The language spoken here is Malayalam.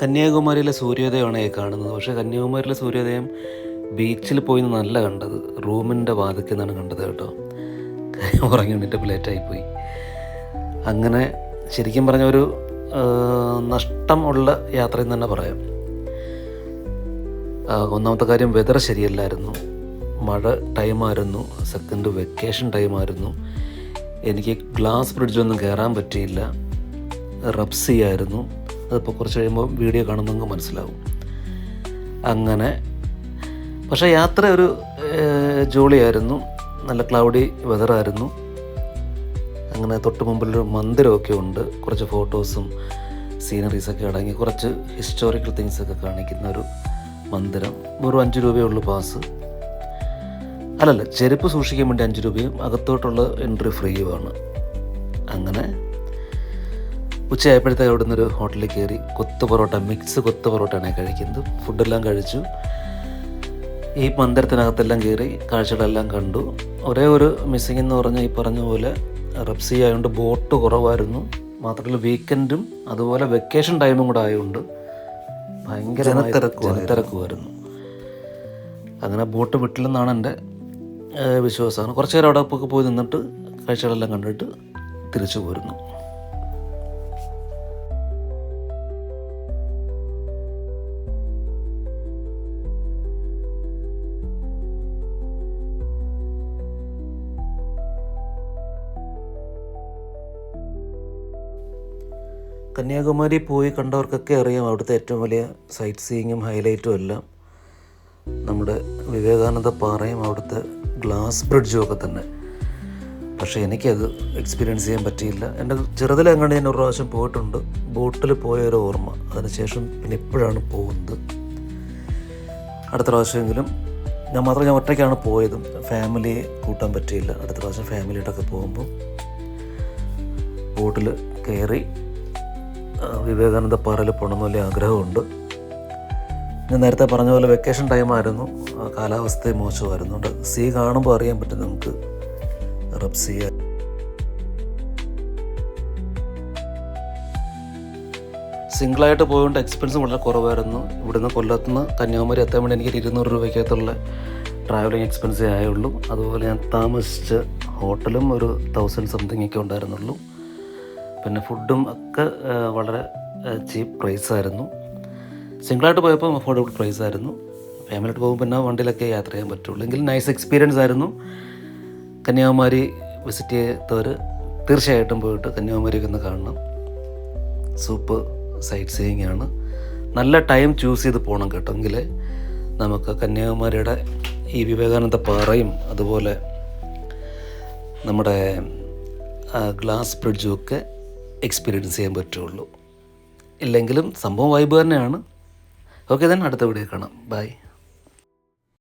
കന്യാകുമാരിയിലെ സൂര്യോദയമാണ് ഈ കാണുന്നത്. പക്ഷേ കന്യാകുമാരിയിലെ സൂര്യോദയം ബീച്ചിൽ പോയി നല്ല കണ്ടത്, റൂമിൻ്റെ വാതിൽക്കൽ നിന്നാണ് കണ്ടത് കേട്ടോ. ഉറങ്ങി എണീറ്റപ്പോൾ ലേറ്റായിപ്പോയി. അങ്ങനെ ശരിക്കും പറഞ്ഞ ഒരു നഷ്ടം ഉള്ള യാത്രയെന്ന് തന്നെ പറയാം. ഒന്നാമത്തെ കാര്യം വെതർ ശരിയല്ലായിരുന്നു, മഴ ടൈമായിരുന്നു, സെക്കൻഡ് വെക്കേഷൻ ടൈമായിരുന്നു. എനിക്ക് ഗ്ലാസ് ബ്രിഡ്ജൊന്നും കയറാൻ പറ്റിയില്ല, റബ്സി ആയിരുന്നു. അതിപ്പോൾ കുറച്ച് കഴിയുമ്പോൾ വീഡിയോ കാണുമ്പോൾ നിങ്ങൾക്ക് മനസ്സിലാവും. അങ്ങനെ പക്ഷേ യാത്ര ഒരു ജോളിയായിരുന്നു, നല്ല ക്ലൗഡി വെതറായിരുന്നു. അങ്ങനെ തൊട്ട് മുമ്പിലൊരു മന്ദിരമൊക്കെ ഉണ്ട്, കുറച്ച് ഫോട്ടോസും സീനറീസൊക്കെ അടങ്ങി കുറച്ച് ഹിസ്റ്റോറിക്കൽ തിങ്സൊക്കെ കാണിക്കുന്ന ഒരു മന്ദിരം. വെറും 5 രൂപയുള്ളൂ പാസ്. അല്ലല്ല, ചെരുപ്പ് സൂക്ഷിക്കാൻ വേണ്ടി 5 രൂപയും അകത്തോട്ടുള്ള എൻട്രി ഫ്രീയുമാണ്. അങ്ങനെ ഉച്ചയായപ്പോഴത്തേക്ക് അവിടെ നിന്നൊരു ഹോട്ടലിൽ കയറി കൊത്തു പൊറോട്ട, മിക്സ് കൊത്തു പൊറോട്ടയാണ് കഴിക്കുന്നത്. ഫുഡെല്ലാം കഴിച്ചു. ഈ മന്ദിരത്തിനകത്തെല്ലാം കയറി കാഴ്ചകളെല്ലാം കണ്ടു. ഒരേ ഒരു മിസ്സിംഗ് എന്ന് പറഞ്ഞാൽ ഈ പറഞ്ഞ പോലെ റബ്സി ആയതുകൊണ്ട് ബോട്ട് കുറവായിരുന്നു. മാത്രമല്ല വീക്കെൻഡും അതുപോലെ വെക്കേഷൻ ടൈമും കൂടെ ആയതുകൊണ്ട് ഭയങ്കര ജനത്തിരക്കുമായിരുന്നു. അങ്ങനെ ബോട്ട് വിട്ടില്ലെന്നാണ് എൻ്റെ വിശ്വാസമാണ്. കുറച്ച് നേരം അവിടെ പോയി നിന്നിട്ട് കാഴ്ചകളെല്ലാം കണ്ടിട്ട് തിരിച്ചു പോരുന്നു. കന്യാകുമാരി പോയി കണ്ടവർക്കൊക്കെ അറിയാം, അവിടുത്തെ ഏറ്റവും വലിയ സൈറ്റ് സീയിങ്ങും ഹൈലൈറ്റും എല്ലാം നമ്മുടെ വിവേകാനന്ദ പാറയും അവിടുത്തെ ഗ്ലാസ് ബ്രിഡ്ജും ഒക്കെ തന്നെ. പക്ഷേ എനിക്കത് എക്സ്പീരിയൻസ് ചെയ്യാൻ പറ്റിയില്ല. എൻ്റെ ചെറുതിലെങ്ങാണ്ട് ഞാൻ ഒരു പ്രാവശ്യം പോയിട്ടുണ്ട്, ബോട്ടിൽ പോയൊരു ഓർമ്മ. അതിനുശേഷം പിന്നെ ഇപ്പോഴാണ് പോകുന്നത്. അടുത്ത പ്രാവശ്യമെങ്കിലും ഞാൻ ഒറ്റയ്ക്കാണ് പോയതും, ഫാമിലിയെ കൂട്ടാൻ പറ്റിയില്ല. അടുത്ത പ്രാവശ്യം ഫാമിലിയായിട്ടൊക്കെ പോകുമ്പോൾ ബോട്ടിൽ കയറി വിവേകാനന്ദ പാറയിൽ പോകണമെന്ന് വലിയ ആഗ്രഹമുണ്ട്. ഞാൻ നേരത്തെ പറഞ്ഞ പോലെ വെക്കേഷൻ ടൈമായിരുന്നു, കാലാവസ്ഥ മോശമായിരുന്നു. അതുകൊണ്ട് സീ കാണുമ്പോൾ അറിയാൻ പറ്റും നമുക്ക് റബ്സി. സിംഗിളായിട്ട് പോയതുകൊണ്ട് എക്സ്പെൻസും വളരെ കുറവായിരുന്നു. ഇവിടുന്ന് കൊല്ലത്തുനിന്ന് കന്യാകുമാരി എത്താൻ വേണ്ടി എനിക്ക് 200 രൂപയ്ക്കകത്തുള്ള ട്രാവലിംഗ് എക്സ്പെൻസേ ആയുള്ളൂ. അതുപോലെ ഞാൻ താമസിച്ച ഹോട്ടലും ഒരു 1000 സംതിങ് ഒക്കെ ഉണ്ടായിരുന്നുള്ളൂ. പിന്നെ ഫുഡും ഒക്കെ വളരെ ചീപ്പ് പ്രൈസായിരുന്നു. സിംഗിളായിട്ട് പോയപ്പോൾ അഫോർഡബിൾ പ്രൈസായിരുന്നു. ഫാമിലിയായിട്ട് പോകുമ്പോൾ പിന്നെ വണ്ടിയിലൊക്കെ യാത്ര ചെയ്യാൻ പറ്റുള്ളൂ. എങ്കിലും നൈസ് എക്സ്പീരിയൻസ് ആയിരുന്നു. കന്യാകുമാരി വിസിറ്റ് ചെയ്തവർ തീർച്ചയായിട്ടും പോയിട്ട് കന്യാകുമാരിയൊക്കെ ഒന്ന് കാണണം. സൂപ്പർ സൈറ്റ് സീയിങ് ആണ്. നല്ല ടൈം ചൂസ് ചെയ്ത് പോകണം കേട്ടോ, എങ്കിൽ നമുക്ക് കന്യാകുമാരിയുടെ ഈ വിവേകാനന്ദ പാറയും അതുപോലെ നമ്മുടെ ഗ്ലാസ് ബ്രിഡ്ജും ഒക്കെ എക്സ്പീരിയൻസ് ചെയ്യാൻ പറ്റുള്ളൂ. ഇല്ലെങ്കിലും സംഭവം വൈബ് തന്നെയാണ്. ഓക്കെ, അടുത്ത വീഡിയോ കാണാം. ബൈ.